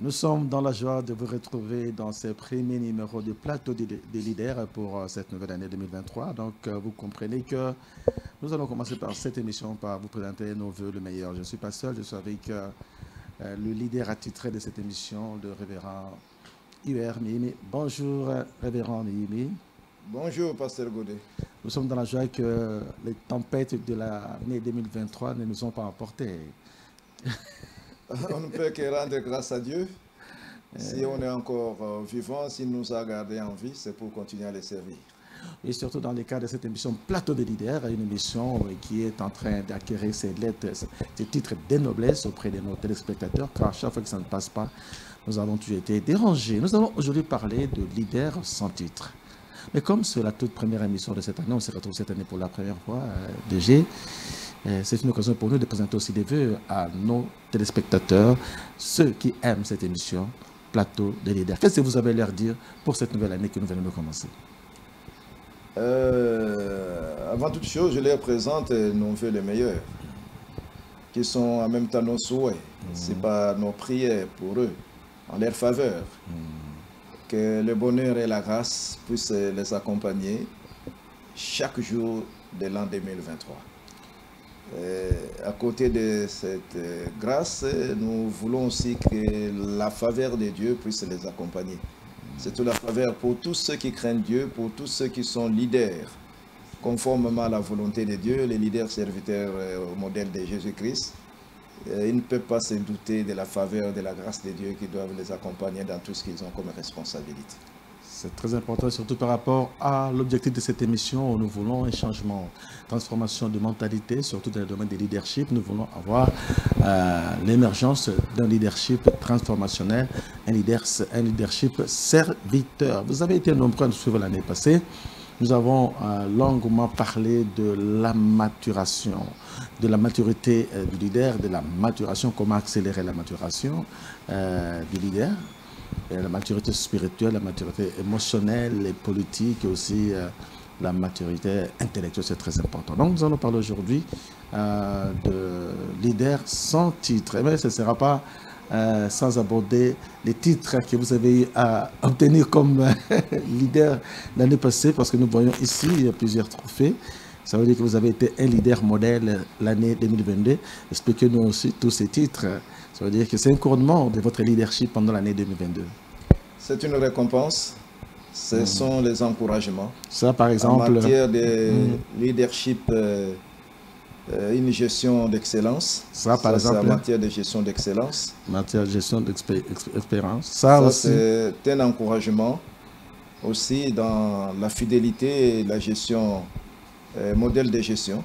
Nous sommes dans la joie de vous retrouver dans ce premier numéro du plateau des leaders pour cette nouvelle année 2023. Donc, vous comprenez que nous allons commencer par cette émission, par vous présenter nos voeux le meilleur. Je ne suis pas seul, je suis avec le leader attitré de cette émission, le révérend UR Mihimi. Bonjour, révérend Mihimi. Bonjour, pasteur Godet. Nous sommes dans la joie que les tempêtes de l'année 2023 ne nous ont pas emportés. On ne peut que rendre grâce à Dieu. Si on est encore vivant, s'il nous a gardés en vie, c'est pour continuer à les servir. Et surtout dans le cadre de cette émission Plateau des leaders, une émission qui est en train d'acquérir ses lettres, ses titres de noblesse auprès de nos téléspectateurs, car à chaque fois que ça ne passe pas, nous avons toujours été dérangés. Nous allons aujourd'hui parler de leaders sans titre. Mais comme c'est la toute première émission de cette année, on se retrouve cette année pour la première fois, DG, c'est une occasion pour nous de présenter aussi des vœux à nos téléspectateurs, ceux qui aiment cette émission, Plateau des leaders. Qu'est-ce que vous avez à leur dire pour cette nouvelle année que nous venons de commencer? Avant toute chose, je leur présente nos vœux les meilleurs, qui sont en même temps nos souhaits. C'est pas nos prières pour eux, en leur faveur. Que le bonheur et la grâce puissent les accompagner chaque jour de l'an 2023. À côté de cette grâce, nous voulons aussi que la faveur de Dieu puisse les accompagner. C'est toute la faveur pour tous ceux qui craignent Dieu, pour tous ceux qui sont leaders, conformément à la volonté de Dieu, les leaders serviteurs au modèle de Jésus-Christ. Ils ne peuvent pas se douter de la faveur, de la grâce de Dieu qui doivent les accompagner dans tout ce qu'ils ont comme responsabilité. C'est très important, surtout par rapport à l'objectif de cette émission où nous voulons un changement, transformation de mentalité, surtout dans le domaine du leadership. Nous voulons avoir l'émergence d'un leadership transformationnel, un leadership serviteur. Vous avez été nombreux à nous suivre l'année passée. Nous avons longuement parlé de la maturation, de la maturité du leader, de la maturation, comment accélérer la maturation du leader. La maturité spirituelle, la maturité émotionnelle et politique, et aussi la maturité intellectuelle, c'est très important. Donc nous allons parler aujourd'hui de leaders sans titre. Mais ce ne sera pas sans aborder les titres que vous avez eu à obtenir comme leader l'année passée, parce que nous voyons ici plusieurs trophées. Ça veut dire que vous avez été un leader modèle l'année 2022. Expliquez-nous aussi tous ces titres. Ça veut dire que c'est un couronnement de votre leadership pendant l'année 2022. C'est une récompense. Ce sont les encouragements. Ça, par exemple. En matière de leadership, une gestion d'excellence. Ça, par exemple. En matière de gestion d'excellence. En matière de gestion d'expérience. Ça aussi. C'est un encouragement aussi dans la fidélité et la gestion, modèle de gestion.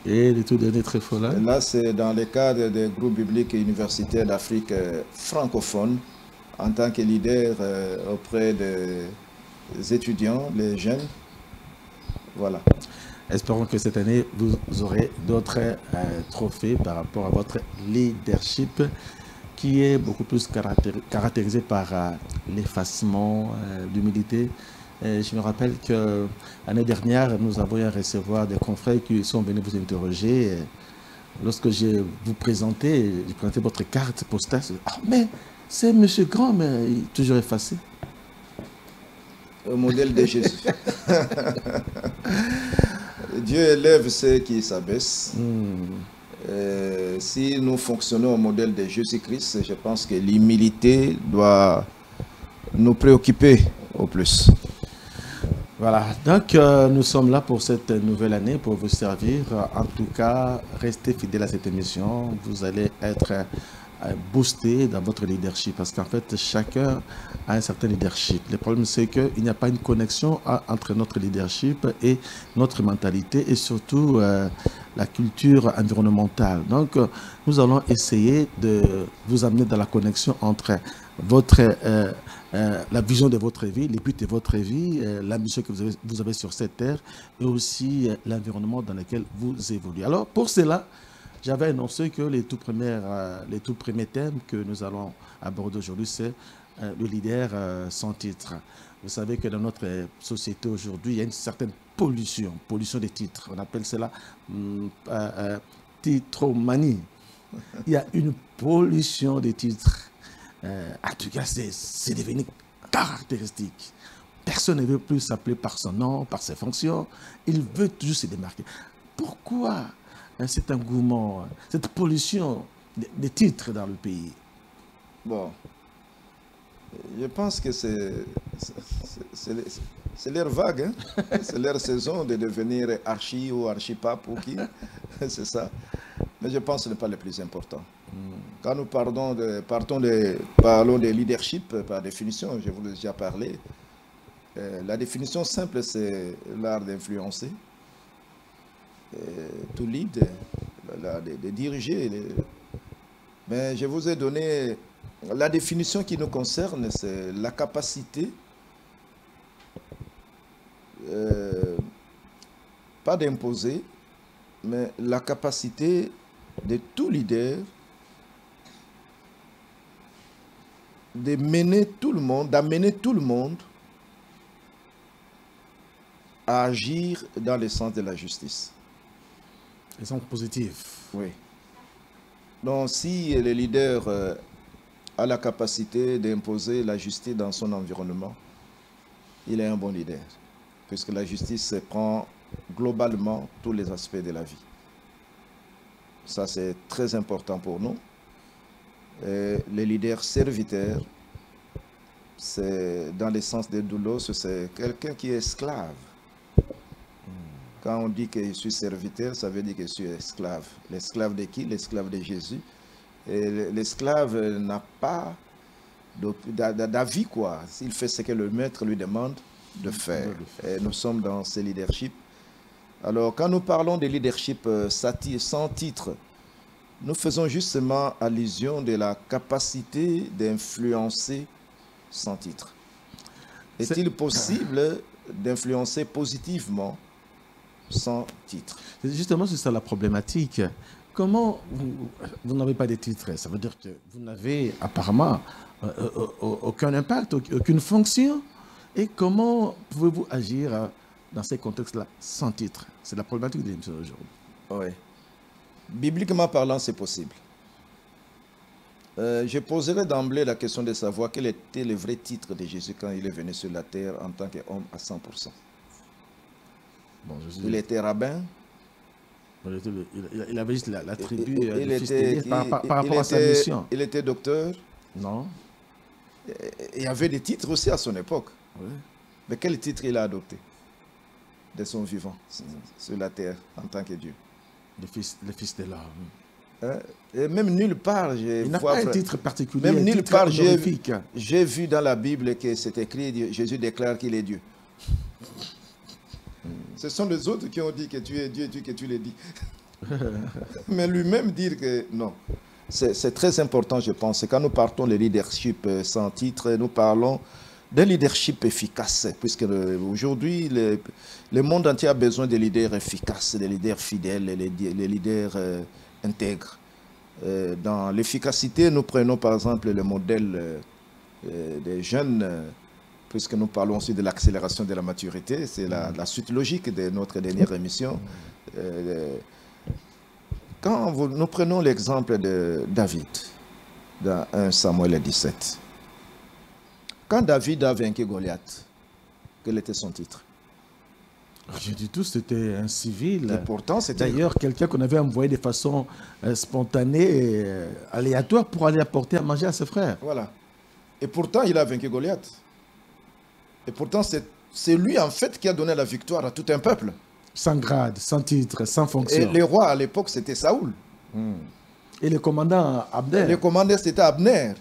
Et le tout dernier très fort là. Là, c'est dans le cadre des groupes bibliques et universitaires d'Afrique francophone, en tant que leader auprès des étudiants, les jeunes. Voilà. Espérons que cette année, vous aurez d'autres trophées par rapport à votre leadership qui est beaucoup plus caractérisé par l'effacement, l'humilité. Je me rappelle que l'année dernière, nous avons eu à recevoir des confrères qui sont venus vous interroger. Lorsque je vous présentais, je présentais votre carte postale. Ah, mais c'est M. Grand, mais il est toujours effacé. Au modèle de Jésus. Dieu élève ceux qui s'abaissent. Si nous fonctionnons au modèle de Jésus-Christ, je pense que l'humilité doit nous préoccuper au plus. Voilà, donc nous sommes là pour cette nouvelle année, pour vous servir. En tout cas, restez fidèles à cette émission. Vous allez être boosté dans votre leadership parce qu'en fait, chacun a un certain leadership. Le problème, c'est qu'il n'y a pas une connexion entre notre leadership et notre mentalité et surtout la culture environnementale. Donc, nous allons essayer de vous amener dans la connexion entre votre la vision de votre vie, les buts de votre vie, l'ambition que vous avez sur cette terre et aussi l'environnement dans lequel vous évoluez. Alors, pour cela, j'avais annoncé que les tout premiers thèmes que nous allons aborder aujourd'hui, c'est le leader sans titre. Vous savez que dans notre société aujourd'hui, il y a une certaine pollution des titres. On appelle cela titromanie. Il y a une pollution des titres. En tout cas, c'est devenu caractéristique. Personne ne veut plus s'appeler par son nom, par ses fonctions. Il veut toujours se démarquer. Pourquoi cet engouement, cette pollution des titres dans le pays? Bon, je pense que c'est leur vague, hein? C'est leur saison de devenir archi ou archipape ou qui, c'est ça. Mais je pense que ce n'est pas le plus important. Quand nous parlons de leadership, par définition, je vous ai déjà parlé, la définition simple, c'est l'art d'influencer, to lead, de diriger. Mais je vous ai donné la définition qui nous concerne, c'est la capacité, pas d'imposer, mais la capacité de tout leader de mener tout le monde, d'amener tout le monde à agir dans le sens de la justice. Ils sont positifs. Oui. Donc, si le leader a la capacité d'imposer la justice dans son environnement, il est un bon leader, puisque la justice prend globalement tous les aspects de la vie. Ça, c'est très important pour nous. Et le leader serviteur, c'est dans le sens de doulos, c'est quelqu'un qui est esclave. Quand on dit que je suis serviteur, ça veut dire que je suis esclave. L'esclave de qui? L'esclave de Jésus. Et l'esclave n'a pas d'avis, quoi. Il fait ce que le maître lui demande de faire. Et nous sommes dans ce leadership. Alors, quand nous parlons de leadership sans titre, nous faisons justement allusion de la capacité d'influencer sans titre. Est-il possible d'influencer positivement sans titre? Justement, c'est ça la problématique. Comment vous n'avez pas de titre? Ça veut dire que vous n'avez apparemment aucun impact, aucune fonction. Et comment pouvez-vous agir dans ces contextes-là sans titre? C'est la problématique de l'émission aujourd'hui. Oui. Bibliquement parlant, c'est possible. Je poserai d'emblée la question de savoir quel était le vrai titre de Jésus quand il est venu sur la terre en tant qu'homme à 100%. Bon, il était rabbin. Il avait juste la tribu du fils d'Élie par rapport à sa mission. Il était docteur. Non. Il y avait des titres aussi à son époque. Oui. Mais quel titre il a adopté de son vivant sur la terre en tant que Dieu? Le fils de l'homme. Et même nulle part, il n'a pas un titre particulier. Même nulle part, j'ai vu dans la Bible que c'est écrit, Jésus déclare qu'il est Dieu. Ce sont les autres qui ont dit que tu es Dieu, que tu l'as dit. Mais lui-même dire que non. C'est très important, je pense. Quand nous partons de leadership sans titre, nous parlons de leadership efficace, puisque aujourd'hui, le monde entier a besoin de leaders efficaces, de leaders fidèles, de leaders intègres. Dans l'efficacité, nous prenons par exemple le modèle des jeunes, puisque nous parlons aussi de l'accélération de la maturité, c'est la suite logique de notre dernière émission. Quand nous prenons l'exemple de David, dans 1 Samuel 17, quand David a vaincu Goliath, quel était son titre? Rien du tout, c'était un civil. Et pourtant, c'était d'ailleurs quelqu'un qu'on avait envoyé de façon spontanée et aléatoire pour aller apporter à manger à ses frères. Voilà. Et pourtant, il a vaincu Goliath. Et pourtant, c'est lui, en fait, qui a donné la victoire à tout un peuple. Sans grade, sans titre, sans fonction. Et le roi, à l'époque, c'était Saoul. Et le commandant Abner. Le commandant, c'était Abner.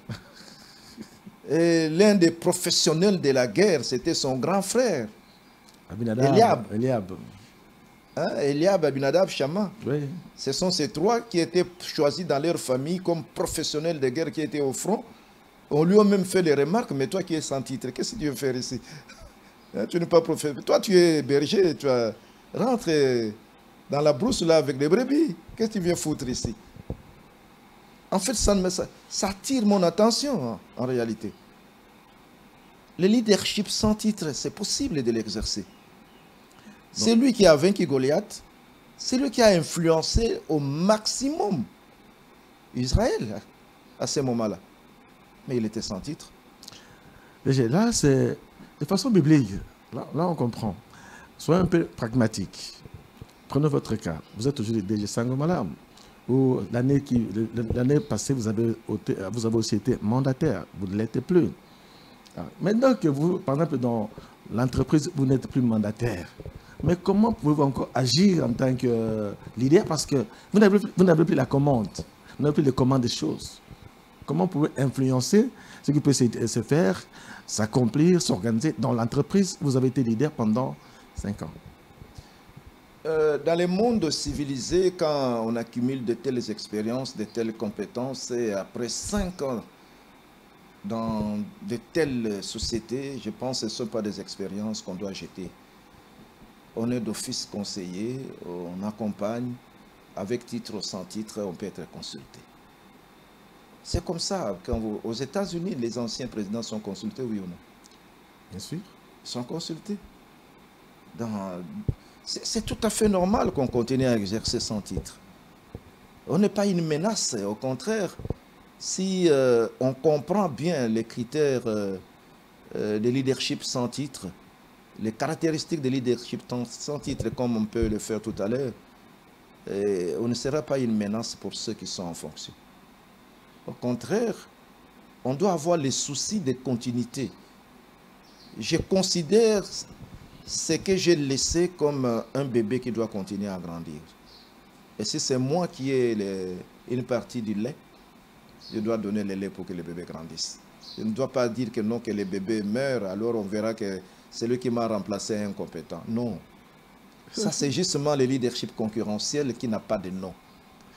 Et l'un des professionnels de la guerre, c'était son grand frère. Eliab. Eliab, Abinadab, Shama. Oui. Ce sont ces trois qui étaient choisis dans leur famille comme professionnels de guerre qui étaient au front. On lui a même fait les remarques, mais toi qui es sans titre, qu'est-ce que tu veux faire ici? Tu n'es pas professionnel. Toi, tu es berger, tu vas rentrer dans la brousse là avec des brebis. Qu'est-ce que tu viens foutre ici? En fait, ça attire mon attention, en réalité. Le leadership sans titre, c'est possible de l'exercer. C'est lui qui a vaincu Goliath. C'est lui qui a influencé au maximum Israël à ce moment-là. Mais il était sans titre. Déjà, là, c'est de façon biblique. Là, on comprend. Soyez un peu pragmatique. Prenez votre cas. Vous êtes aujourd'hui DG Sangomalam. Ou l'année passée, vous avez aussi été mandataire. Vous ne l'êtes plus. Maintenant que vous, par exemple, dans l'entreprise, vous n'êtes plus mandataire. Mais comment pouvez-vous encore agir en tant que leader? Parce que vous n'avez plus la commande. Vous n'avez plus les commandes des choses. Comment pouvez vous influencer ce qui peut se faire, s'accomplir, s'organiser dans l'entreprise? Vous avez été leader pendant 5 ans. Dans les mondes civilisés, quand on accumule de telles expériences, de telles compétences, et après 5 ans dans de telles sociétés, je pense que ce ne sont pas des expériences qu'on doit jeter. On est d'office conseiller, on accompagne, avec titre ou sans titre, on peut être consulté. C'est comme ça. Aux États-Unis, les anciens présidents sont consultés, oui ou non? Bien sûr. Ils sont consultés. C'est tout à fait normal qu'on continue à exercer sans titre. On n'est pas une menace, au contraire. Si on comprend bien les critères de leadership sans titre, les caractéristiques de leadership sans titre, comme on peut le faire tout à l'heure, on ne sera pas une menace pour ceux qui sont en fonction. Au contraire, on doit avoir les soucis de continuité. Je considère ce que j'ai laissé comme un bébé qui doit continuer à grandir. Et si c'est moi qui ai une partie du lait, je dois donner le lait pour que le bébé grandisse. Je ne dois pas dire que non, que le bébé meurt, alors on verra que celui qui m'a remplacé est incompétent. Non. Ça, c'est justement le leadership concurrentiel qui n'a pas de nom.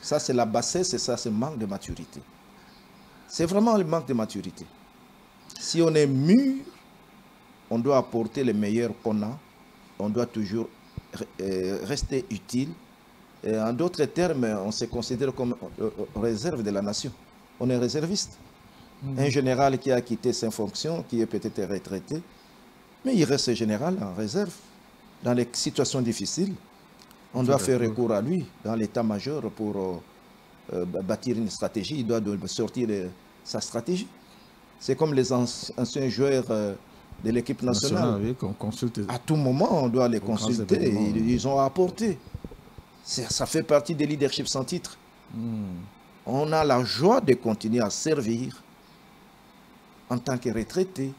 Ça, c'est la bassesse et ça, c'est le manque de maturité. C'est vraiment le manque de maturité. Si on est mûr, on doit apporter le meilleur qu'on a. On doit toujours rester utile. Et en d'autres termes, on se considère comme réserve de la nation. On est réserviste. Un général qui a quitté ses fonctions, qui est peut-être retraité, mais il reste général en réserve. Dans les situations difficiles, on doit faire recours à lui dans l'état-major pour bâtir une stratégie. Il doit sortir sa stratégie. C'est comme les anciens joueurs de l'équipe nationale. Oui, qu'on consulte. À tout moment, on doit les consulter. Ils ont apporté. Ça fait partie des leaderships sans titre. On a la joie de continuer à servir en tant que retraité.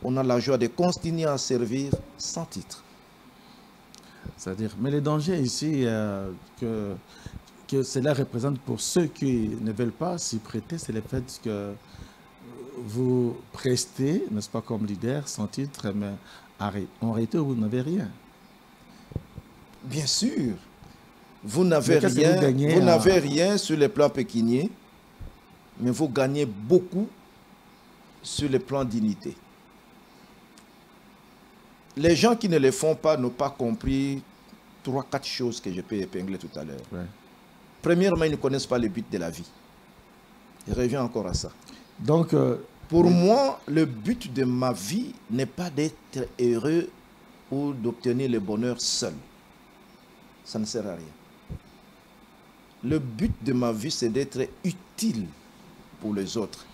On a la joie de continuer à servir sans titre. C'est-à-dire, mais le danger ici que cela représente pour ceux qui ne veulent pas s'y prêter, c'est le fait que vous prestez, n'est-ce pas, comme leader, sans titre, mais en réalité, vous n'avez rien. Bien sûr. Vous n'avez rien sur le plan pécunier, mais vous gagnez beaucoup sur le plan dignité. Les gens qui ne le font pas n'ont pas compris 3-4 choses que je peux épingler tout à l'heure. Ouais. Premièrement, ils ne connaissent pas le but de la vie. Je reviens encore à ça. Donc, pour moi, le but de ma vie n'est pas d'être heureux ou d'obtenir le bonheur seul. Ça ne sert à rien. Le but de ma vie, c'est d'être utile pour les autres.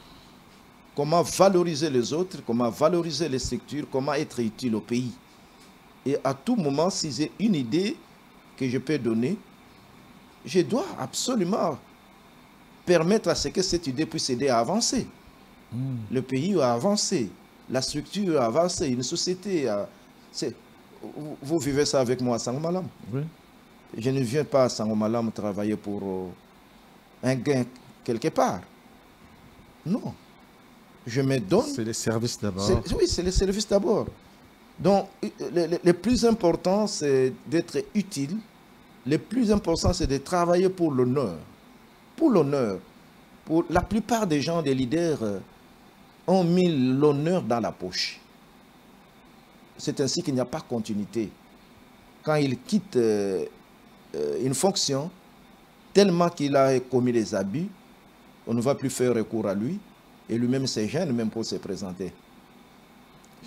Comment valoriser les autres, comment valoriser les structures, comment être utile au pays. Et à tout moment, si j'ai une idée que je peux donner, je dois absolument permettre à ce que cette idée puisse aider à avancer. Le pays a avancé, la structure a avancé, une société a... Vous vivez ça avec moi à Sangomalam. Oui. Je ne viens pas à Sangomalam travailler pour un gain quelque part. Non. Je me donne... C'est les services d'abord. Oui, c'est les services d'abord. Donc, le plus important, c'est d'être utile. Le plus important, c'est de travailler pour l'honneur. Pour l'honneur. La plupart des gens, des leaders, ont mis l'honneur dans la poche. C'est ainsi qu'il n'y a pas continuité. Quand ils quittent une fonction, tellement qu'il a commis les abus, on ne va plus faire recours à lui. Et lui-même se gêne même pour se présenter.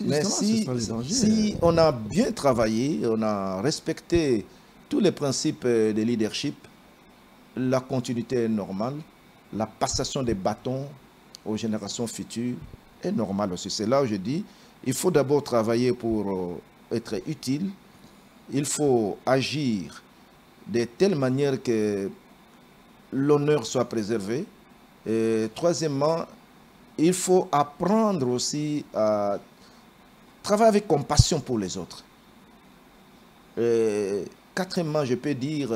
Mais si on a bien travaillé, on a respecté tous les principes de leadership, la continuité est normale, la passation des bâtons aux générations futures est normal aussi. C'est là où je dis, il faut d'abord travailler pour être utile. Il faut agir de telle manière que l'honneur soit préservé. Et troisièmement, il faut apprendre aussi à travailler avec compassion pour les autres. Et quatrièmement, je peux dire,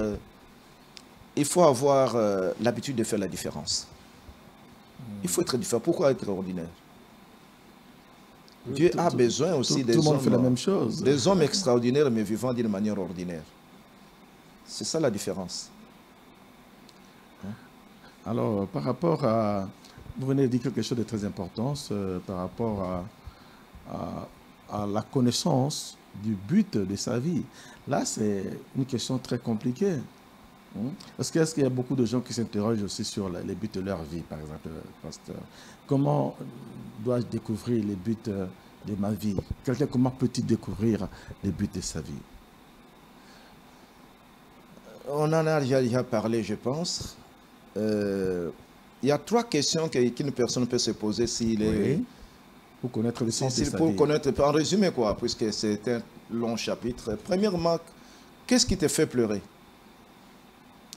il faut avoir l'habitude de faire la différence. Il faut être différent. Pourquoi être ordinaire? Dieu a besoin aussi des tout le monde hommes, fait la même chose. des hommes extraordinaires mais vivant d'une manière ordinaire. C'est ça la différence. Alors, par rapport à... Vous venez de dire quelque chose de très important par rapport à la connaissance du but de sa vie. Là, c'est une question très compliquée. Est-ce qu'il y a beaucoup de gens qui s'interrogent aussi sur les buts de leur vie, par exemple, pasteur? Comment dois-je découvrir les buts de ma vie? Comment peut-il découvrir les buts de sa vie? On en a déjà parlé, je pense. Il y a 3 questions qu'une personne peut se poser s'il est... Oui. Pour connaître le sens de sa pour vie. connaître, en résumé quoi, puisque c'est un long chapitre. Premièrement, qu'est-ce qui te fait pleurer?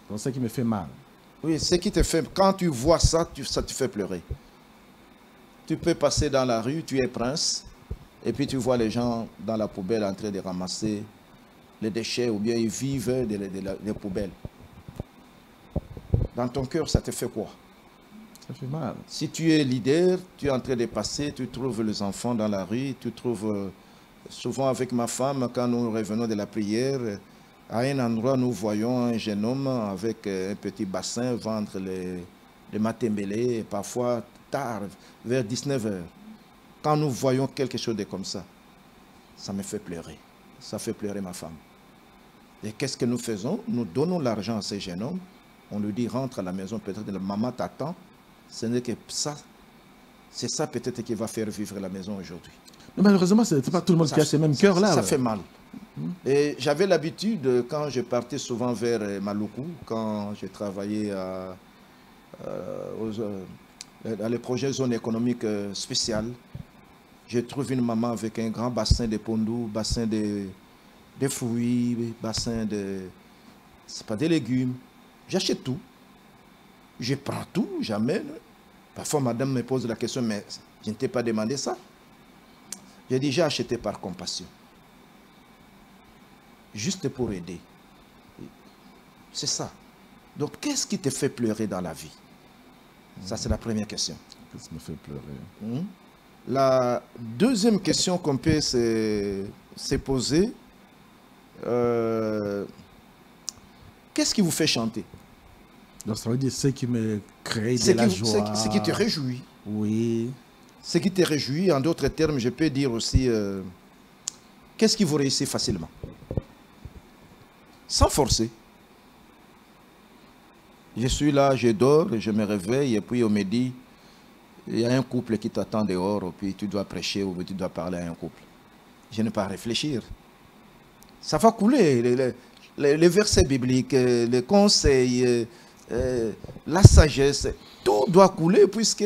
C'est ça qui me fait mal. Oui, ce qui te fait... Quand tu vois ça, ça te fait pleurer. Tu peux passer dans la rue, tu es prince, et puis tu vois les gens dans la poubelle en train de ramasser les déchets, ou bien ils vivent des poubelles. Dans ton cœur, ça te fait quoi? Ça fait mal. Si tu es leader, tu es en train de passer, tu trouves les enfants dans la rue, tu trouves... souvent avec ma femme, quand nous revenons de la prière, à un endroit, nous voyons un jeune homme avec un petit bassin vendre les matembélés, parfois tard, vers 19 h. Quand nous voyons quelque chose de comme ça me fait pleurer. Ça fait pleurer ma femme. Et qu'est-ce que nous faisons? Nous donnons l'argent à ces jeunes hommes. On lui dit, rentre à la maison, peut-être la maman t'attend. Ce n'est que ça. C'est ça peut-être qui va faire vivre la maison aujourd'hui. Malheureusement, ce n'est pas tout le monde qui a ces mêmes cœurs-là. Ça fait mal. Et j'avais l'habitude, quand je partais souvent vers Maluku, quand je travaillais dans les projets zone économique spéciale, je trouve une maman avec un grand bassin de pondou, bassin de fruits, bassin de... c'est pas des légumes. J'achète tout. Je prends tout, j'amène. Parfois, madame me pose la question, mais je ne t'ai pas demandé ça. J'ai dit, j'ai acheté par compassion. Juste pour aider. C'est ça. Donc, qu'est-ce qui te fait pleurer dans la vie? Ça, c'est la première question. Qu'est-ce qui me fait pleurer? La deuxième question qu'on peut se poser, qu'est-ce qui vous fait chanter? Donc, ça veut dire ce qui me crée de la joie. Ce qui te réjouit. Oui. Ce qui te réjouit, en d'autres termes, je peux dire aussi, qu'est-ce qui vous réussit facilement? Sans forcer. Je suis là, je dors, je me réveille, et puis on me dit, il y a un couple qui t'attend dehors, et puis tu dois prêcher ou tu dois parler à un couple. Je n'ai pas à réfléchir. Ça va couler. Les versets bibliques, les conseils, la sagesse, tout doit couler puisque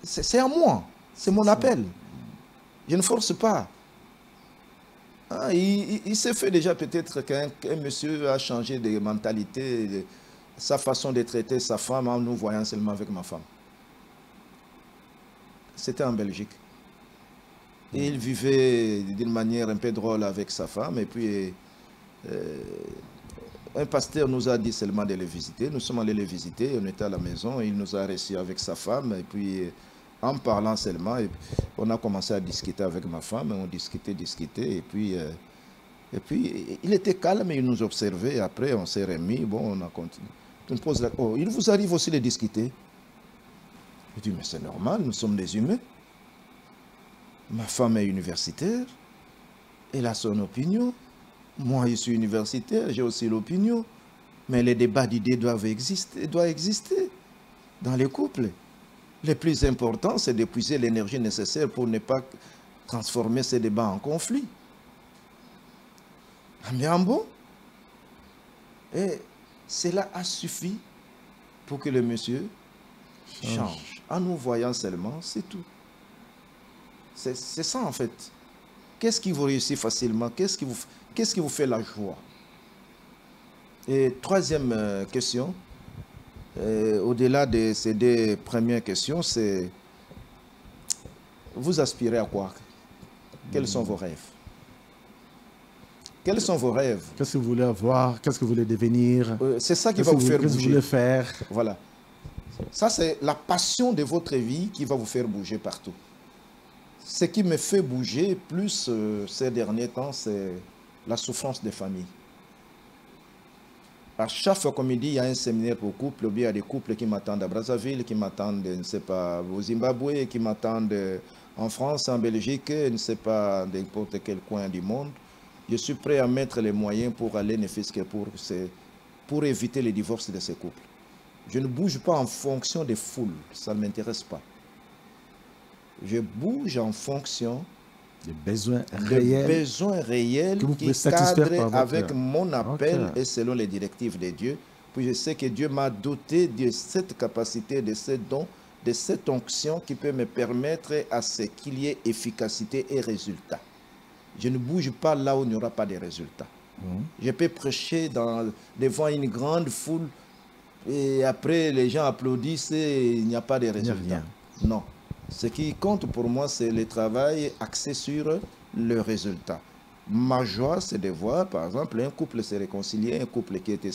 c'est à moi. C'est mon appel. Je ne force pas. Il s'est fait déjà peut-être qu'un monsieur a changé de mentalité, sa façon de traiter sa femme en nous voyant seulement avec ma femme. C'était en Belgique. Et il vivait d'une manière un peu drôle avec sa femme. Et puis, un pasteur nous a dit seulement de les visiter. Nous sommes allés les visiter. On était à la maison. Il nous a reçus avec sa femme. Et puis, en parlant seulement, on a commencé à discuter avec ma femme. On discutait. Et puis, il était calme. Il nous observait. Après, on s'est remis. Bon, on a continué. On pose la... Oh, il vous arrive aussi de discuter? Je dis, mais c'est normal, nous sommes des humains. Ma femme est universitaire, elle a son opinion. Moi, je suis universitaire, j'ai aussi l'opinion. Mais les débats d'idées doivent exister dans les couples. Le plus important, c'est d'épuiser l'énergie nécessaire pour ne pas transformer ces débats en conflit. Mais en bon. Et cela a suffi pour que le monsieur change. en nous voyant seulement, c'est tout. C'est ça en fait. Qu'est-ce qui vous réussit facilement? Qu'est-ce qui vous fait la joie? Et troisième question, au-delà de ces deux premières questions, c'est vous aspirez à quoi? Quels sont vos rêves? Quels sont vos rêves? Qu'est-ce que vous voulez avoir? Qu'est-ce que vous voulez devenir? C'est ça qui va vous faire bouger. Qu'est-ce que vous voulez faire? Voilà. Ça, c'est la passion de votre vie qui va vous faire bouger partout. Ce qui me fait bouger plus ces derniers temps, c'est la souffrance des familles. À chaque fois qu'on me dit il y a un séminaire pour couple, ou bien il y a des couples qui m'attendent à Brazzaville, qui m'attendent, je ne sais pas, au Zimbabwe, qui m'attendent en France, en Belgique, je ne sais pas, n'importe quel coin du monde. Je suis prêt à mettre les moyens pour aller, ne fût-ce que pour éviter les divorces de ces couples. Je ne bouge pas en fonction des foules, ça ne m'intéresse pas. Je bouge en fonction des besoins réels que vous pouvez qui cadrent avec mon appel et selon les directives de Dieu. Puis je sais que Dieu m'a doté de cette capacité, de ce don, de cette onction qui peut me permettre à ce qu'il y ait efficacité et résultat. Je ne bouge pas là où il n'y aura pas de résultats. Je peux prêcher devant une grande foule et après les gens applaudissent et il n'y a pas de résultats. Non. Ce qui compte pour moi, c'est le travail axé sur le résultat. Ma joie, c'est de voir, par exemple, un couple se réconcilier, un couple qui était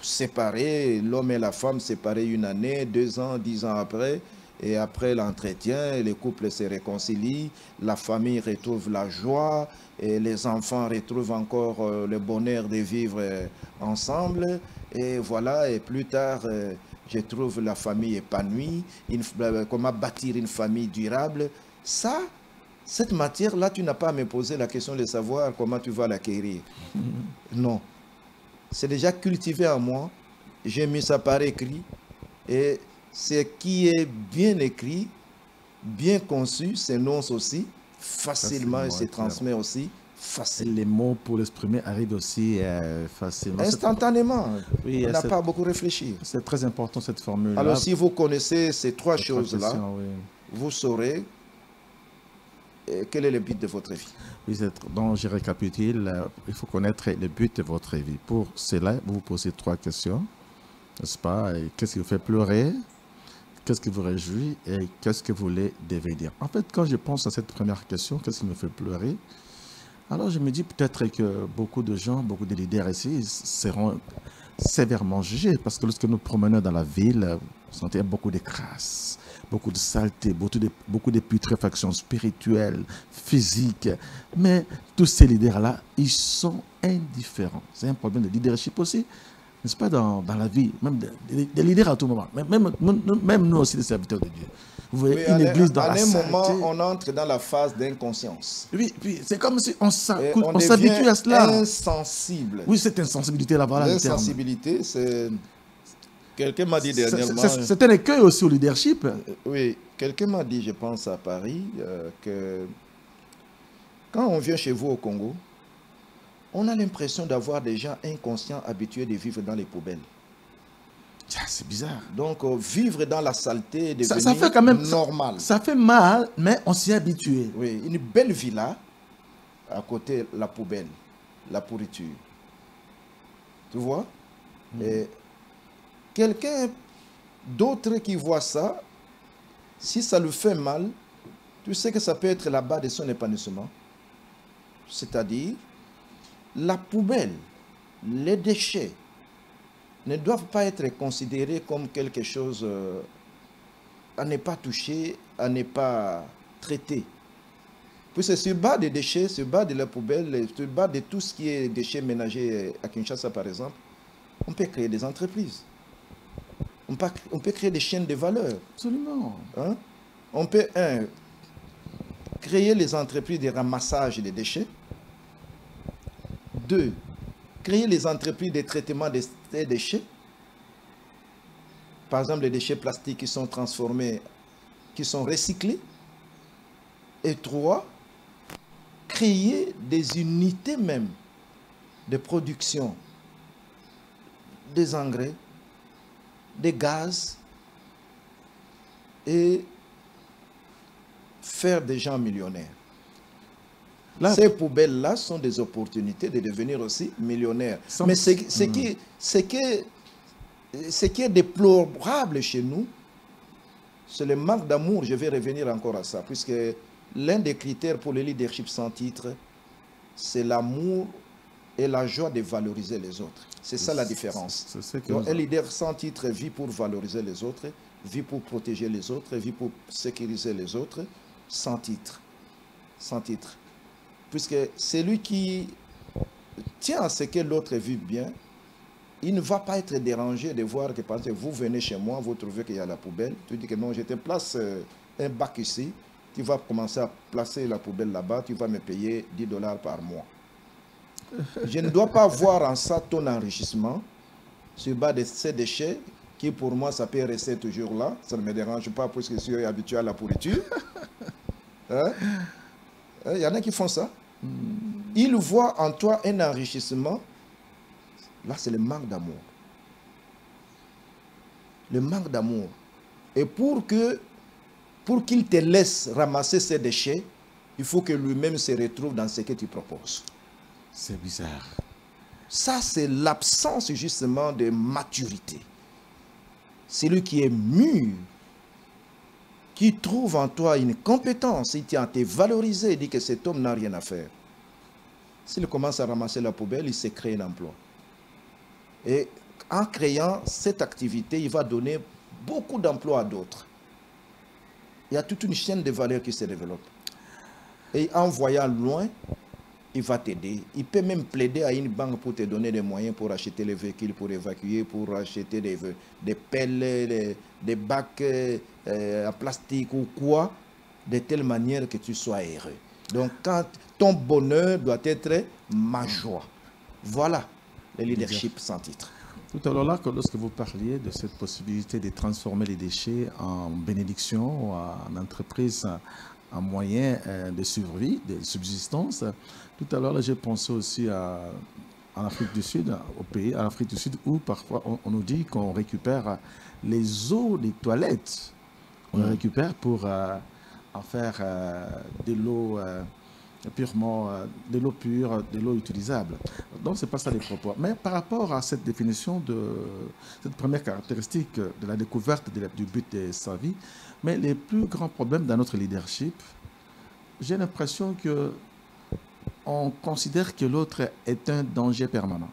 séparé, l'homme et la femme séparés 1 année, 2 ans, 10 ans après. Et après l'entretien, les couples se réconcilient, la famille retrouve la joie, et les enfants retrouvent encore le bonheur de vivre ensemble. Et voilà, et plus tard, je trouve la famille épanouie, comment bâtir une famille durable. Ça, cette matière-là, tu n'as pas à me poser la question de savoir comment tu vas l'acquérir. Non. C'est déjà cultivé en moi, j'ai mis ça par écrit, et ce qui est bien écrit, bien conçu, s'énonce aussi facilement et se transmet aussi facilement. Les mots pour l'exprimer arrivent aussi facilement. Instantanément. Oui, on n'a pas beaucoup réfléchi. C'est très important cette formule-là. Alors si vous connaissez ces trois choses-là, vous saurez quel est le but de votre vie. Oui, donc je récapitule. Il faut connaître le but de votre vie. Pour cela, vous vous posez 3 questions. N'est-ce pas? Qu'est-ce qui vous fait pleurer? Qu'est-ce qui vous réjouit et qu'est-ce que vous voulez devenir? En fait, quand je pense à cette première question, qu'est-ce qui me fait pleurer? Alors je me dis peut-être que beaucoup de gens, beaucoup de leaders ici seront sévèrement jugés parce que lorsque nous promenons dans la ville, vous sentez beaucoup de crasse, beaucoup de saleté, beaucoup de putréfaction spirituelle, physique. Mais tous ces leaders-là, ils sont indifférents. C'est un problème de leadership aussi. N'est-ce pas, dans la vie, même des leaders à tout moment, même nous aussi, les serviteurs de Dieu. Vous voyez, une église dans la saleté. À un moment, on entre dans la phase d'inconscience. Oui, c'est comme si on s'habitue à cela. Insensible. Oui, cette insensibilité-là, voilà le terme. L'insensibilité, c'est... Quelqu'un m'a dit dernièrement... C'est un écueil aussi au leadership. Oui, quelqu'un m'a dit, je pense à Paris, que quand on vient chez vous au Congo, on a l'impression d'avoir des gens inconscients habitués de vivre dans les poubelles. C'est bizarre. Donc, vivre dans la saleté est devenu ça fait quand même normal. Ça fait mal, mais on s'y est habitué. Oui, une belle villa, à côté la poubelle, la pourriture. Tu vois? Et quelqu'un d'autre qui voit ça, si ça lui fait mal, tu sais que ça peut être la base de son épanouissement. C'est-à-dire, la poubelle, les déchets ne doivent pas être considérés comme quelque chose à ne pas toucher, à ne pas traiter. Puis c'est sur bas des déchets, sur bas de la poubelle, sur bas de tout ce qui est déchets ménagers à Kinshasa par exemple, on peut créer des entreprises. On peut créer des chaînes de valeur. Absolument. Hein? On peut, créer les entreprises de ramassage des déchets. 2, créer les entreprises de traitement des déchets. Par exemple, les déchets plastiques qui sont transformés, qui sont recyclés. Et 3, créer des unités même de production des engrais, des gaz et faire des gens millionnaires. Là, ces poubelles-là sont des opportunités de devenir aussi millionnaires. Mais ce qui est déplorable chez nous, c'est le manque d'amour. Je vais revenir encore à ça, puisque l'un des critères pour le leadership sans titre, c'est l'amour et la joie de valoriser les autres. C'est ça la différence. Donc, un leader sans titre vit pour valoriser les autres, vit pour protéger les autres, vit pour sécuriser les autres, sans titre. Sans titre. Puisque celui qui tient à ce que l'autre vive bien, il ne va pas être dérangé de voir que, par exemple, vous venez chez moi, vous trouvez qu'il y a la poubelle, tu dis que non, je te place un bac ici, tu vas commencer à placer la poubelle là-bas, tu vas me payer $10 par mois. Je ne dois pas voir en ça ton enrichissement sur bas de ces déchets qui pour moi ça peut rester toujours là, ça ne me dérange pas puisque je suis habitué à la pourriture. Hein? Il y en a qui font ça. Ils voient en toi un enrichissement. Là, c'est le manque d'amour. Le manque d'amour. Et pour qu'il te laisse ramasser ces déchets, il faut que lui-même se retrouve dans ce que tu proposes. C'est bizarre. Ça, c'est l'absence justement de maturité. Celui qui est mûr, qui trouve en toi une compétence, il tient à te valoriser, il dit que cet homme n'a rien à faire. S'il commence à ramasser la poubelle, il s'est créé un emploi. Et en créant cette activité, il va donner beaucoup d'emplois à d'autres. Il y a toute une chaîne de valeur qui se développe. Et en voyant loin, il va t'aider. Il peut même plaider à une banque pour te donner des moyens pour acheter les véhicules, pour évacuer, pour acheter des pelles, des bacs en plastique ou quoi, de telle manière que tu sois heureux. Donc, quand ton bonheur doit être ma joie. Voilà le leadership sans titre. Tout à l'heure, là, lorsque vous parliez de cette possibilité de transformer les déchets en bénédiction, en entreprise, en moyen de survie, de subsistance, tout à l'heure, j'ai pensé aussi en Afrique du Sud, au pays, en Afrique du Sud, où parfois on nous dit qu'on récupère les eaux des toilettes. On les récupère pour en faire de l'eau purement, de l'eau pure, de l'eau utilisable. Donc, ce n'est pas ça les propos. Mais par rapport à cette définition de cette première caractéristique de la découverte du but de sa vie, mais les plus grands problèmes dans notre leadership, j'ai l'impression que on considère que l'autre est un danger permanent.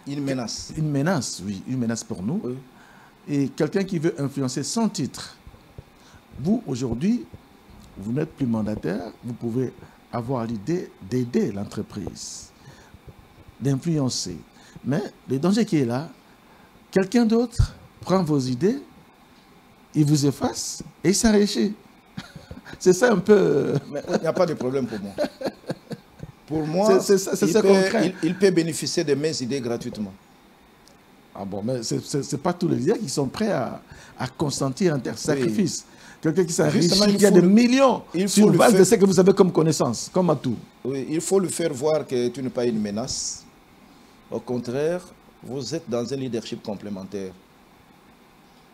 Une menace. Une menace, oui, une menace pour nous. Oui. Et quelqu'un qui veut influencer sans titre. Vous, aujourd'hui, vous n'êtes plus mandataire, vous pouvez avoir l'idée d'aider l'entreprise, d'influencer. Mais le danger qui est là, quelqu'un d'autre prend vos idées, il vous efface et il s'enrichit. C'est ça un peu... Mais il n'y a pas de problème pour moi. Pour moi, il peut bénéficier de mes idées gratuitement. Ah bon, mais ce n'est pas tous les leaders qui sont prêts à consentir un sacrifice. Oui. Quelqu'un qui s'enrichit, il y a des millions sur base de ce que vous avez comme connaissance, comme atout. Oui, il faut lui faire voir que tu n'es pas une menace. Au contraire, vous êtes dans un leadership complémentaire.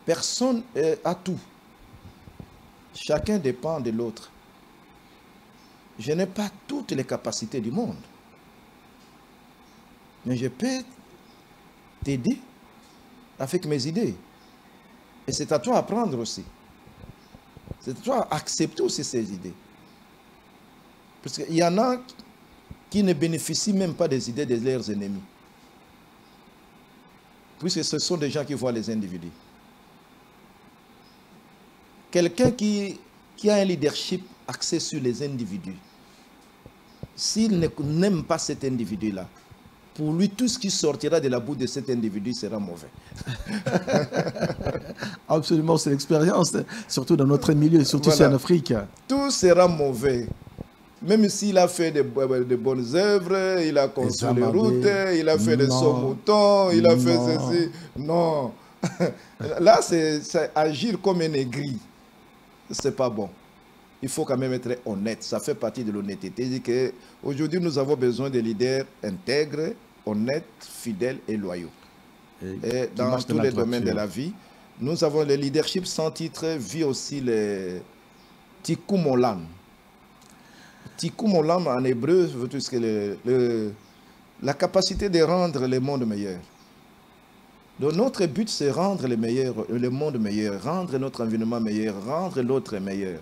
Personne a tout. Chacun dépend de l'autre. Je n'ai pas toutes les capacités du monde. Mais je peux t'aider avec mes idées. Et c'est à toi d'apprendre aussi. C'est à toi d'accepter aussi ces idées. Parce qu'il y en a qui ne bénéficient même pas des idées de leurs ennemis. Puisque ce sont des gens qui voient les individus. Quelqu'un qui a un leadership axé sur les individus, s'il n'aime pas cet individu-là, pour lui, tout ce qui sortira de la bouche de cet individu sera mauvais. Absolument, c'est l'expérience, surtout dans notre milieu, surtout voilà. En Afrique. Tout sera mauvais. Même s'il a fait de bonnes œuvres, il a construit les routes, il a fait des sauts-moutons, il a fait ceci. Non. Là, c'est agir comme un aigri. C'est pas bon. Il faut quand même être honnête. Ça fait partie de l'honnêteté. Aujourd'hui, nous avons besoin de leaders intègres, honnêtes, fidèles et loyaux. Et dans tous les domaines de la vie. Nous avons le leadership sans titre, vit aussi le tikkun olam. Tikkun olam en hébreu veut dire que la capacité de rendre le monde meilleur. Donc notre but c'est rendre le monde meilleur, rendre notre environnement meilleur, rendre l'autre meilleur.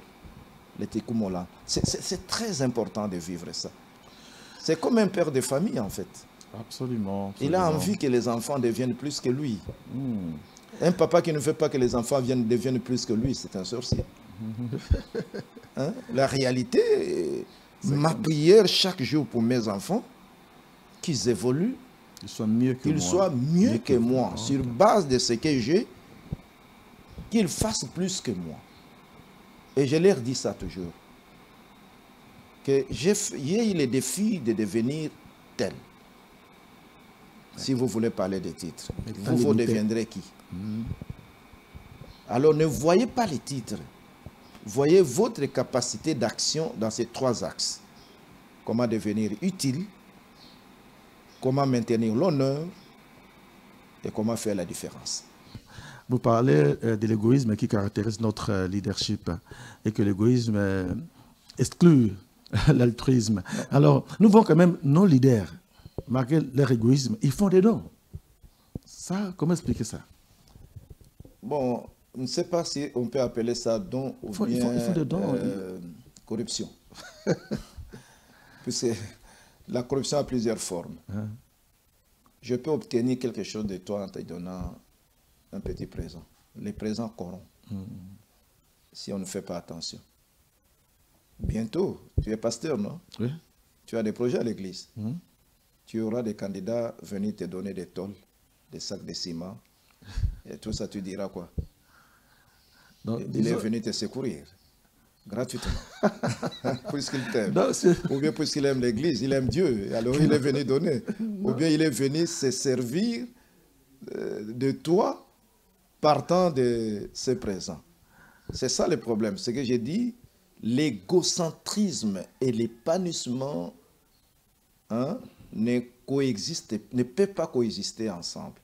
Le tikkun olam. C'est très important de vivre ça. C'est comme un père de famille en fait. Absolument. Il a envie que les enfants deviennent plus que lui. Un papa qui ne veut pas que les enfants deviennent plus que lui, c'est un sorcier. Hein? La réalité, ma prière chaque jour pour mes enfants, qu'ils évoluent, qu'ils soient mieux que moi. Sur base de ce que j'ai, qu'ils fassent plus que moi. Et je leur dis ça toujours. Que j'ai le défi de devenir tel. Si vous voulez parler des titres, vous deviendrez qui? Alors ne voyez pas les titres. Voyez votre capacité d'action dans ces 3 axes. Comment devenir utile, comment maintenir l'honneur et comment faire la différence. Vous parlez de l'égoïsme qui caractérise notre leadership et que l'égoïsme exclut l'altruisme. Alors, nous voyons quand même nos leaders, malgré leur égoïsme, ils font des dons. Ça, comment expliquer ça? Bon, je ne sais pas si on peut appeler ça don ou bien il faut des dons, corruption. Puisque la corruption a plusieurs formes. Je peux obtenir quelque chose de toi en te donnant un petit présent. Les présents corrompent si on ne fait pas attention. Bientôt, tu es pasteur, non? Oui. Tu as des projets à l'église. Tu auras des candidats venir te donner des tôles, des sacs de ciment. Et tout ça, tu diras quoi? Donc, il est venu te secourir gratuitement. Puisqu'il t'aime. Ou bien puisqu'il aime l'église, il aime Dieu. Alors il est venu donner. Ou bien il est venu se servir de toi partant de ses présents. C'est ça le problème. Ce que j'ai dit, l'égocentrisme et l'épanouissement ne peuvent pas coexister ensemble.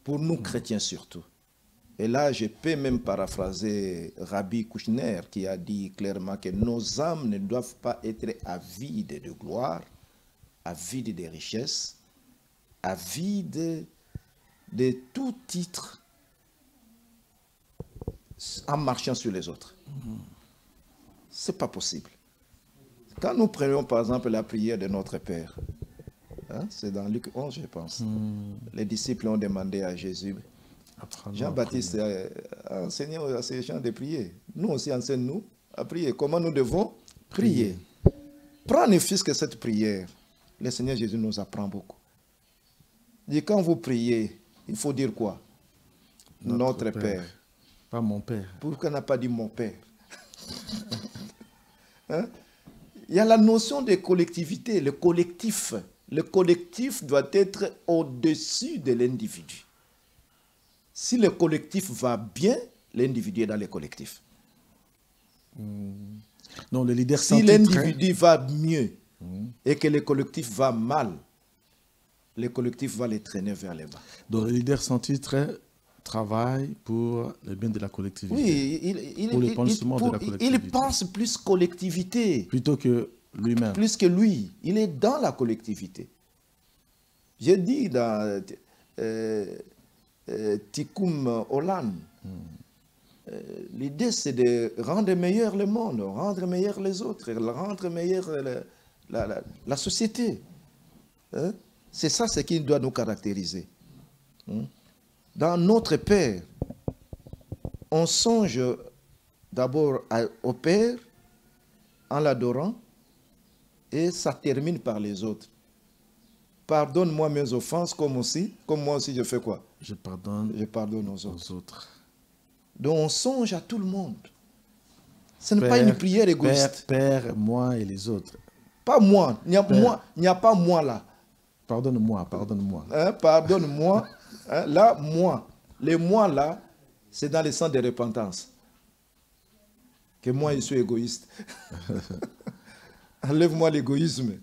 Pour nous chrétiens surtout. Et là, je peux même paraphraser Rabbi Kouchner qui a dit clairement que nos âmes ne doivent pas être avides de gloire, avides de richesse, avides de tout titre en marchant sur les autres. C'est pas possible. Quand nous prenons par exemple la prière de notre Père, c'est dans Luc 11 je pense, les disciples ont demandé à Jésus, Jean-Baptiste a enseigné à ces gens de prier. Nous aussi enseigne-nous à prier. Comment nous devons prier? Prends ne fût-ce que cette prière. Le Seigneur Jésus nous apprend beaucoup. Il dit, quand vous priez, il faut dire quoi? Notre Père. Pas mon Père. Pourquoi on n'a pas dit mon Père? Il y a la notion de collectivité, le collectif. Le collectif doit être au-dessus de l'individu. Si le collectif va bien, l'individu est dans le collectif. Non, le leader si l'individu va mieux et que le collectif va mal, le collectif va les traîner vers le bas. Donc le leader sans titre travaille pour le bien de la collectivité. Oui, pour le pensement de la collectivité. Il pense plus collectivité. Plutôt que lui-même. Plus que lui. Il est dans la collectivité. J'ai dit dans Tikkun olam, l'idée c'est de rendre meilleur le monde, rendre meilleur les autres, rendre meilleur la société. C'est ça ce qui doit nous caractériser. Dans notre Père, on songe d'abord au Père en l'adorant et ça termine par les autres. Pardonne-moi mes offenses comme moi aussi je fais quoi? Je pardonne aux autres. Donc on songe à tout le monde. Ce n'est pas Père, une prière égoïste. Père, moi et les autres. Pas moi. Il n'y a pas moi là. Pardonne-moi, pardonne-moi. Pardonne-moi. Là, moi. Les moi là, c'est dans le sens de repentance. Que moi, je suis égoïste. Enlève-moi l'égoïsme.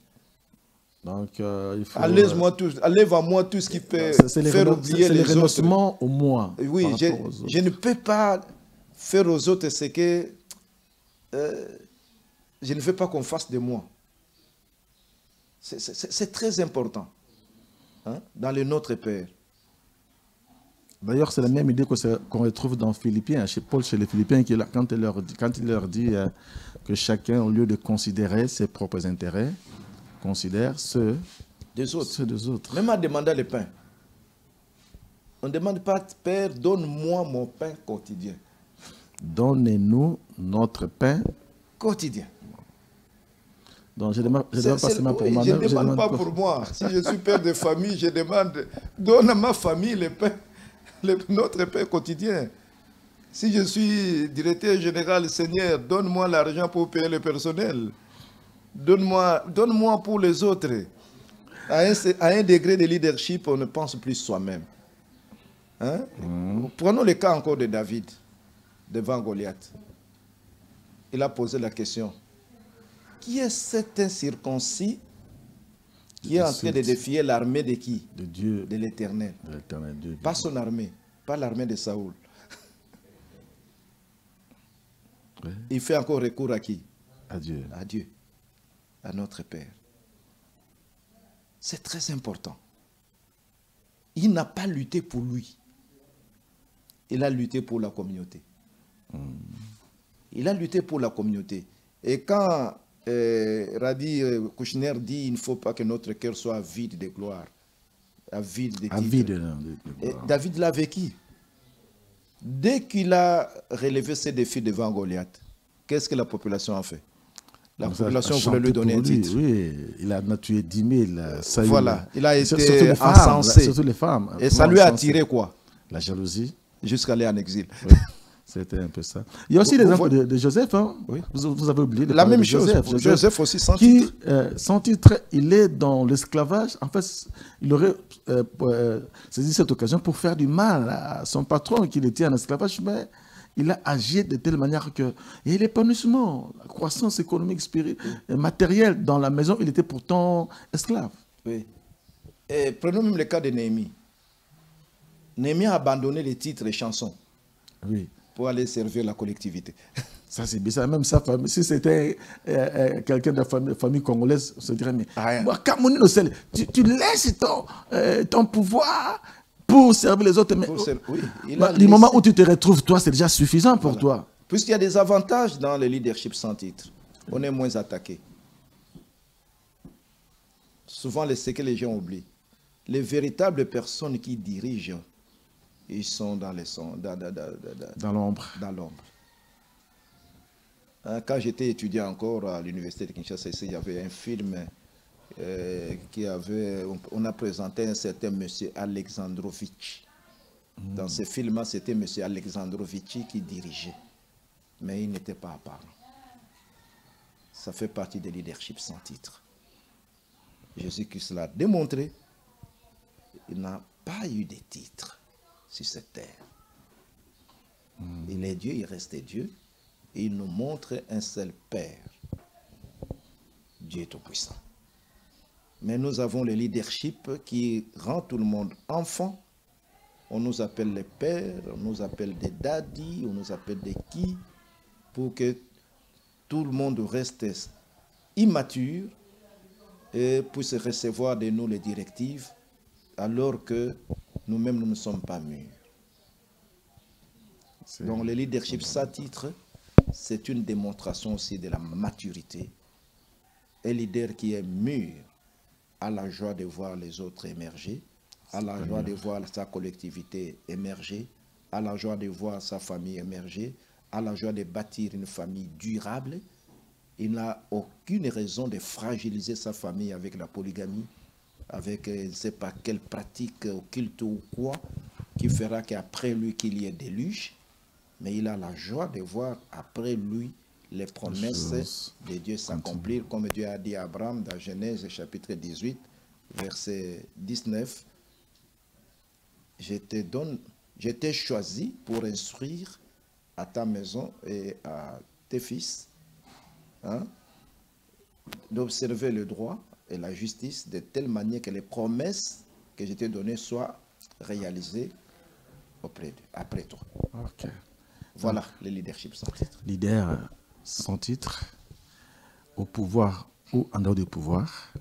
Donc, il faut... Enlève-moi tout ce qui peut faire oublier les autres. C'est les renoncements au moi. Oui, je ne peux pas faire aux autres ce que je ne veux pas qu'on fasse de moi. C'est très important, hein, dans le Notre Père. D'ailleurs, c'est la même idée qu'on retrouve dans Philippiens, chez Paul, chez les Philippiens, quand il leur dit que chacun, au lieu de considérer ses propres intérêts, considère ceux des autres. Même en demandant le pain. On ne demande pas, Père, donne-moi mon pain quotidien. Donnez-nous notre pain quotidien. Donc, je ne demande pas seulement pour moi. Je ne demande pas pour moi. Si je suis père de famille, je demande, donne à ma famille le pain, notre pain quotidien. Si je suis directeur général, Seigneur, donne-moi l'argent pour payer le personnel. Donne-moi pour les autres. À un degré de leadership, on ne pense plus soi-même. Hein? Prenons le cas encore de David, devant Goliath. Il a posé la question. Qui est cet incirconcis qui est en train de défier l'armée de qui? De Dieu. De l'Éternel. Pas son armée, pas l'armée de Saoul. Oui. Il fait encore recours à qui? À Dieu. À Dieu, à notre Père. C'est très important. Il n'a pas lutté pour lui. Il a lutté pour la communauté. Il a lutté pour la communauté. Et quand Rabbi Kouchner dit il ne faut pas que notre cœur soit vide de gloire, vide de titre. De gloire. David l'a vécu. Dès qu'il a relevé ses défis devant Goliath, qu'est-ce que la population a fait? La population voulait lui donner un titre. Oui, il a tué 10 000. Voilà, il a été encensé. Surtout les femmes. Et ça lui a attiré quoi? La jalousie. Jusqu'à aller en exil. Oui. C'était un peu ça. Il y a aussi l'exemple de Joseph. Hein? Oui. Vous avez oublié de la même chose. Joseph aussi sans titre. Sans titre, il est dans l'esclavage. En fait, il aurait saisi cette occasion pour faire du mal à son patron qui était en esclavage, mais il a agi de telle manière que et l'épanouissement, la croissance économique, spirituelle, matérielle dans la maison, il était pourtant esclave. Oui. Et prenons même le cas de Néhémie. Néhémie a abandonné les titres et chansons. Oui. Pour aller servir la collectivité. Ça, c'est bizarre. Même sa famille, si c'était quelqu'un de la famille congolaise, on se dirait, mais tu laisses ton pouvoir pour servir les autres. Mais du moment où tu te retrouves, toi, c'est déjà suffisant pour toi. Puisqu'il y a des avantages dans le leadership sans titre, on est moins attaqué. Souvent, ce que les gens oublient, les véritables personnes qui dirigent, ils sont dans l'ombre. Quand j'étais étudiant encore à l'université de Kinshasa, il y avait un film on a présenté un certain monsieur Alexandrovitch. Dans ce film-là, c'était monsieur Alexandrovitch qui dirigeait. Mais il n'était pas apparent. Ça fait partie du leadership sans titre. Jésus-Christ l'a démontré. Il n'a pas eu de titre sur cette terre. Il est Dieu, il reste Dieu. Et il nous montre un seul Père. Dieu est tout-puissant. Mais nous avons le leadership qui rend tout le monde enfant. On nous appelle les pères, on nous appelle des daddies, on nous appelle des qui, pour que tout le monde reste immature et puisse recevoir de nous les directives, alors que nous-mêmes, nous ne sommes pas mûrs. Donc le leadership sans titre, c'est une démonstration aussi de la maturité. Un leader qui est mûr a la joie de voir les autres émerger, a la joie de voir sa collectivité émerger, a la joie de voir sa famille émerger, a la joie de bâtir une famille durable. Il n'a aucune raison de fragiliser sa famille avec la polygamie, avec je ne sais pas quelle pratique occulte ou quoi, qui fera qu'après lui qu'il y ait déluge. Mais il a la joie de voir après lui les promesses de Dieu s'accomplir, comme Dieu a dit à Abraham dans Genèse chapitre 18, verset 19. Je t'ai choisi pour instruire à ta maison et à tes fils, hein, d'observer le droit, et la justice de telle manière que les promesses que je t'ai données soient réalisées après toi. Ok. Voilà le leadership sans titre. Leader sans titre, au pouvoir ou en dehors du pouvoir,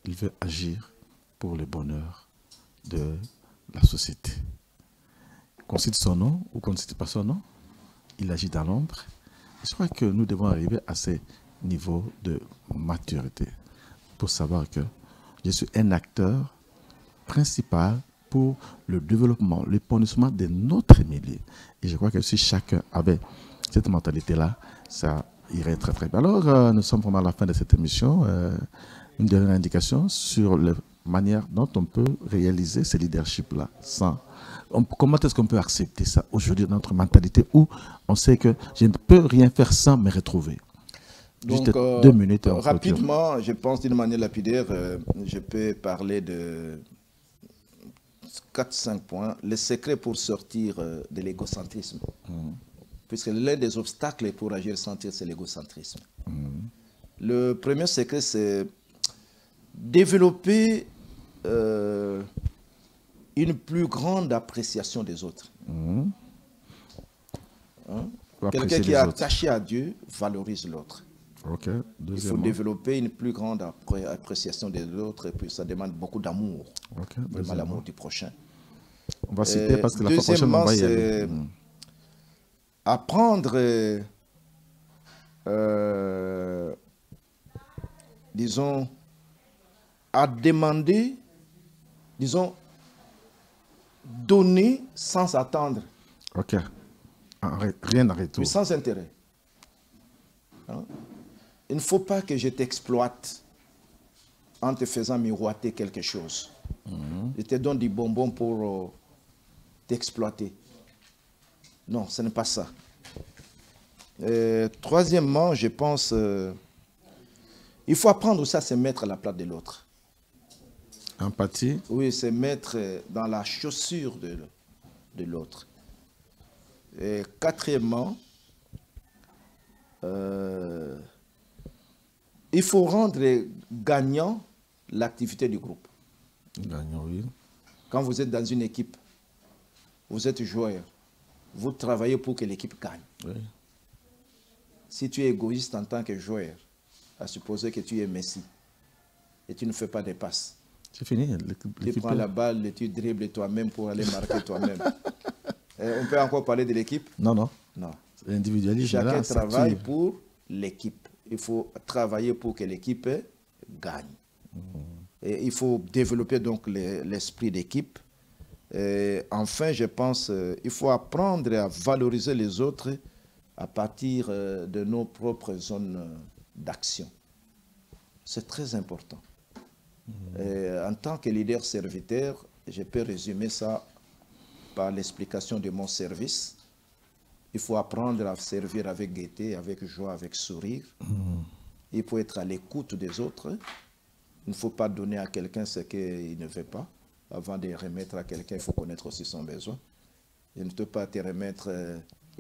il veut agir pour le bonheur de la société. Qu'on cite son nom ou qu'on ne cite pas son nom, il agit dans l'ombre. Je crois que nous devons arriver à ces niveaux de maturité pour savoir que je suis un acteur principal pour le développement, l'épanouissement de notre milieu. Et je crois que si chacun avait cette mentalité-là, ça irait très très bien. Alors, nous sommes vraiment à la fin de cette émission. Une dernière indication sur la manière dont on peut réaliser ce leadership-là. Comment est-ce qu'on peut accepter ça aujourd'hui dans notre mentalité où on sait que je ne peux rien faire sans me retrouver? Donc, juste 2 minutes. Rapidement, je pense d'une manière lapidaire, je peux parler de 4-5 points. Le secret pour sortir de l'égocentrisme. Puisque l'un des obstacles pour agir sans titre, c'est l'égocentrisme. Le premier secret, c'est développer une plus grande appréciation des autres. Quelqu'un qui est attaché à Dieu valorise l'autre. Okay. Il faut développer une plus grande appréciation des autres et puis ça demande beaucoup d'amour. Vraiment l'amour du prochain. On va citer parce que la fois prochaine, on va y aller. Apprendre, disons, à demander, disons, donner sans attendre. Ok. Rien en retour. Sans intérêt. Hein? Il ne faut pas que je t'exploite en te faisant miroiter quelque chose. Je te donne du bonbon pour t'exploiter. Non, ce n'est pas ça. Troisièmement, je pense il faut apprendre aussi à se mettre à la place de l'autre. Empathie. Oui, se mettre dans la chaussure de l'autre. Et quatrièmement, il faut rendre gagnant l'activité du groupe. Gagnant, oui. Quand vous êtes dans une équipe, vous êtes joueur, vous travaillez pour que l'équipe gagne. Oui. Si tu es égoïste en tant que joueur, à supposer que tu es Messi et tu ne fais pas de passes, c'est fini. Tu prends la balle et tu dribbles toi-même pour aller marquer toi-même. On peut encore parler de l'équipe? Non, non. Non. L'individualisme. Chacun travaille pour l'équipe. Il faut travailler pour que l'équipe gagne. Et il faut développer donc l'esprit d'équipe. Enfin, je pense qu'il faut apprendre à valoriser les autres à partir de nos propres zones d'action. C'est très important. En tant que leader serviteur, je peux résumer ça par l'explication de mon service. Il faut apprendre à servir avec gaieté, avec joie, avec sourire. Il faut être à l'écoute des autres. Il ne faut pas donner à quelqu'un ce qu'il ne veut pas. Avant de remettre à quelqu'un, il faut connaître aussi son besoin. Il ne peut pas te remettre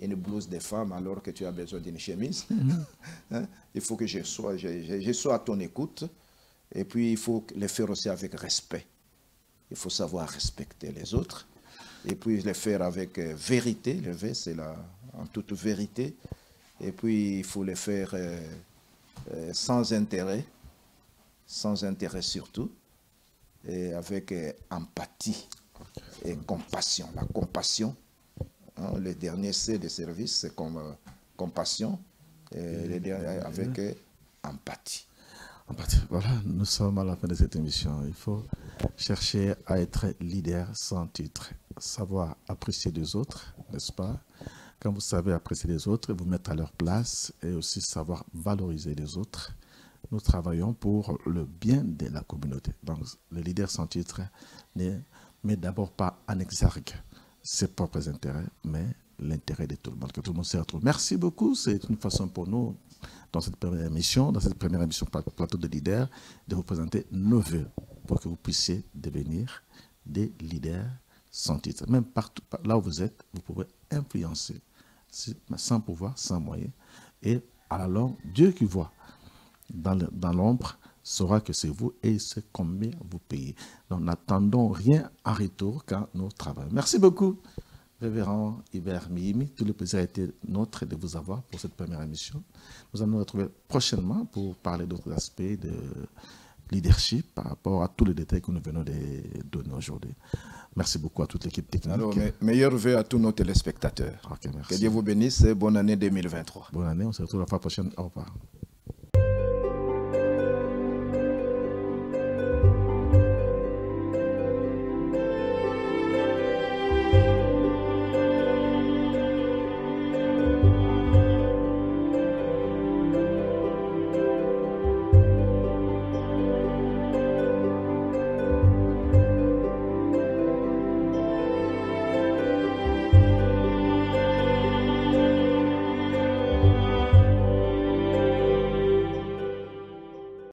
une blouse de femme alors que tu as besoin d'une chemise. Hein? Il faut que je sois à ton écoute. Et puis, il faut le faire aussi avec respect. Il faut savoir respecter les autres. Et puis, le faire avec vérité. Le V, c'est en toute vérité. Et puis, il faut le faire sans intérêt surtout, et avec empathie et compassion. La compassion, hein, le dernier C de service, c'est comme compassion, et le dernier avec empathie. Voilà, nous sommes à la fin de cette émission. Il faut chercher à être leader sans titre, savoir apprécier les autres, n'est-ce pas? Quand vous savez apprécier les autres, vous mettre à leur place et aussi savoir valoriser les autres. Nous travaillons pour le bien de la communauté. Donc, le leader sans titre ne met d'abord pas en exergue ses propres intérêts, mais l'intérêt de tout le monde, que tout le monde s'y retrouve. Merci beaucoup. C'est une façon pour nous, dans cette première émission plateau de leaders, de vous présenter nos vœux pour que vous puissiez devenir des leaders sans titre. Même partout, là où vous êtes, vous pouvez influencer sans pouvoir, sans moyen. Et à la longue, Dieu qui voit dans l'ombre saura que c'est vous et c'est combien vous payez. Donc, n'attendons rien en retour quand nous travaillons. Merci beaucoup, Révérend Hubert Mihimi. Tout le plaisir a été nôtre de vous avoir pour cette première émission. Nous allons nous retrouver prochainement pour parler d'autres aspects de leadership par rapport à tous les détails que nous venons de donner aujourd'hui. Merci beaucoup à toute l'équipe technique. Alors, meilleurs vœux à tous nos téléspectateurs. Okay, merci. Que Dieu vous bénisse et bonne année 2023. Bonne année, on se retrouve la fois prochaine. Au revoir.